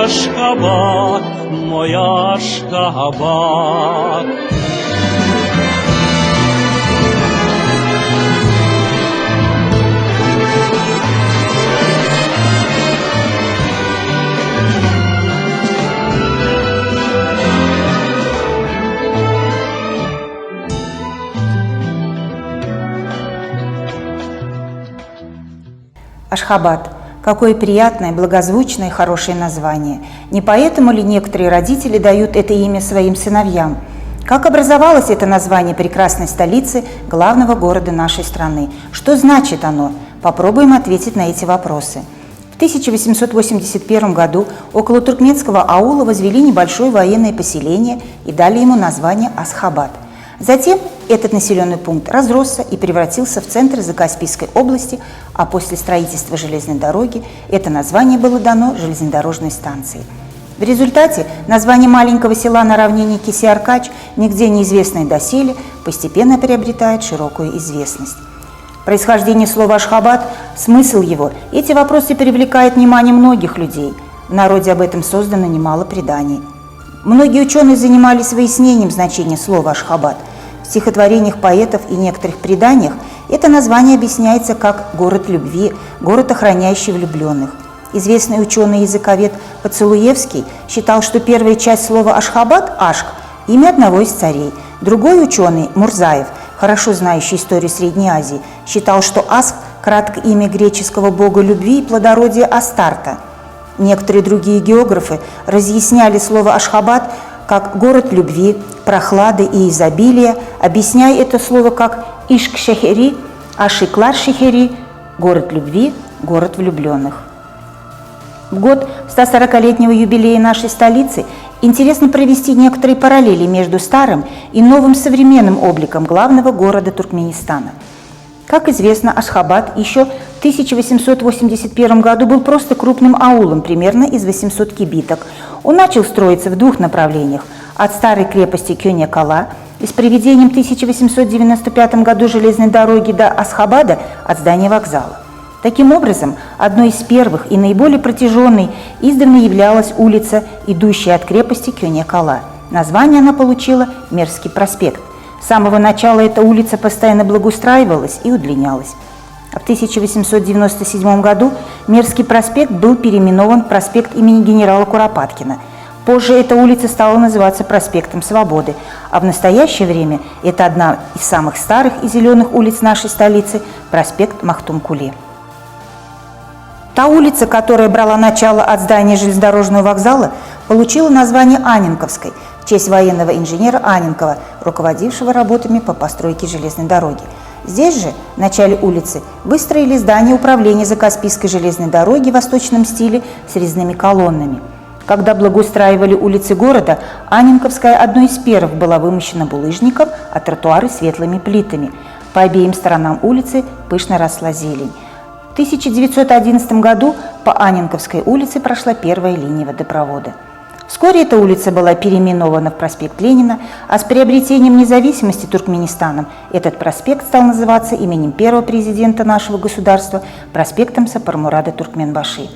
Ашхабад, мой Ашхабад. Ашхабад. Какое приятное, благозвучное и хорошее название. Не поэтому ли некоторые родители дают это имя своим сыновьям? Как образовалось это название прекрасной столицы, главного города нашей страны? Что значит оно? Попробуем ответить на эти вопросы. В 1881 году около туркменского аула возвели небольшое военное поселение и дали ему название Асхабад. Затем этот населенный пункт разросся и превратился в центр Закаспийской области, а после строительства железной дороги это название было дано железнодорожной станции. В результате название маленького села на равнине Кесиаркач, нигде неизвестное доселе, постепенно приобретает широкую известность. Происхождение слова «Ашхабад», смысл его, эти вопросы привлекают внимание многих людей. В народе об этом создано немало преданий. Многие ученые занимались выяснением значения слова «Ашхабад». В стихотворениях поэтов и некоторых преданиях это название объясняется как «город любви», «город, охраняющий влюбленных». Известный ученый-языковед Поцелуевский считал, что первая часть слова «Ашхабад» – «Ашк» – имя одного из царей. Другой ученый, Мурзаев, хорошо знающий историю Средней Азии, считал, что Аск – кратко имя греческого бога любви и плодородия Астарта. Некоторые другие географы разъясняли слово «Ашхабад» как «город любви», «прохлады» и «изобилия», объясняя это слово как «Ишк-Шехери», «Ашиклар-Шехери», «город любви», «город влюбленных». В год 140-летнего юбилея нашей столицы интересно провести некоторые параллели между старым и новым современным обликом главного города Туркменистана. Как известно, Ашхабад еще в 1881 году был просто крупным аулом, примерно из 800 кибиток. Он начал строиться в двух направлениях – от старой крепости Кёне-Кала и с приведением в 1895 году железной дороги до Асхабада от здания вокзала. Таким образом, одной из первых и наиболее протяженной издавна являлась улица, идущая от крепости Кёне-Кала. Название она получила Мерский проспект. С самого начала эта улица постоянно благоустраивалась и удлинялась. А в 1897 году Мерский проспект был переименован в проспект имени генерала Куропаткина. Позже эта улица стала называться проспектом Свободы, а в настоящее время это одна из самых старых и зеленых улиц нашей столицы – проспект Махтум-Куле. Та улица, которая брала начало от здания железнодорожного вокзала, получила название Анненковской в честь военного инженера Анненкова, руководившего работами по постройке железной дороги. Здесь же, в начале улицы, выстроили здание управления Закаспийской железной дороги в восточном стиле с резными колоннами. Когда благоустраивали улицы города, Анненковская одной из первых была вымощена булыжником, а тротуары светлыми плитами. По обеим сторонам улицы пышно росла зелень. В 1911 году по Анненковской улице прошла первая линия водопровода. Вскоре эта улица была переименована в проспект Ленина, а с приобретением независимости Туркменистаном этот проспект стал называться именем первого президента нашего государства проспектом Сапармурада Туркменбаши.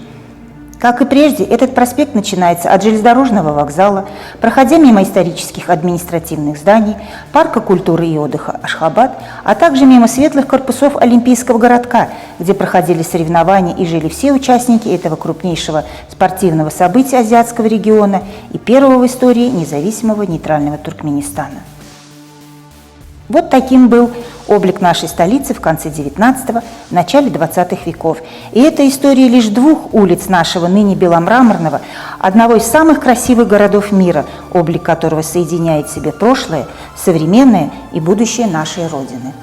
Как и прежде, этот проспект начинается от железнодорожного вокзала, проходя мимо исторических административных зданий, парка культуры и отдыха Ашхабад, а также мимо светлых корпусов Олимпийского городка, где проходили соревнования и жили все участники этого крупнейшего спортивного события азиатского региона и первого в истории независимого нейтрального Туркменистана. Вот таким был облик нашей столицы в конце XIX – начале XX веков. И это история лишь двух улиц нашего ныне беломраморного, одного из самых красивых городов мира, облик которого соединяет в себе прошлое, современное и будущее нашей Родины.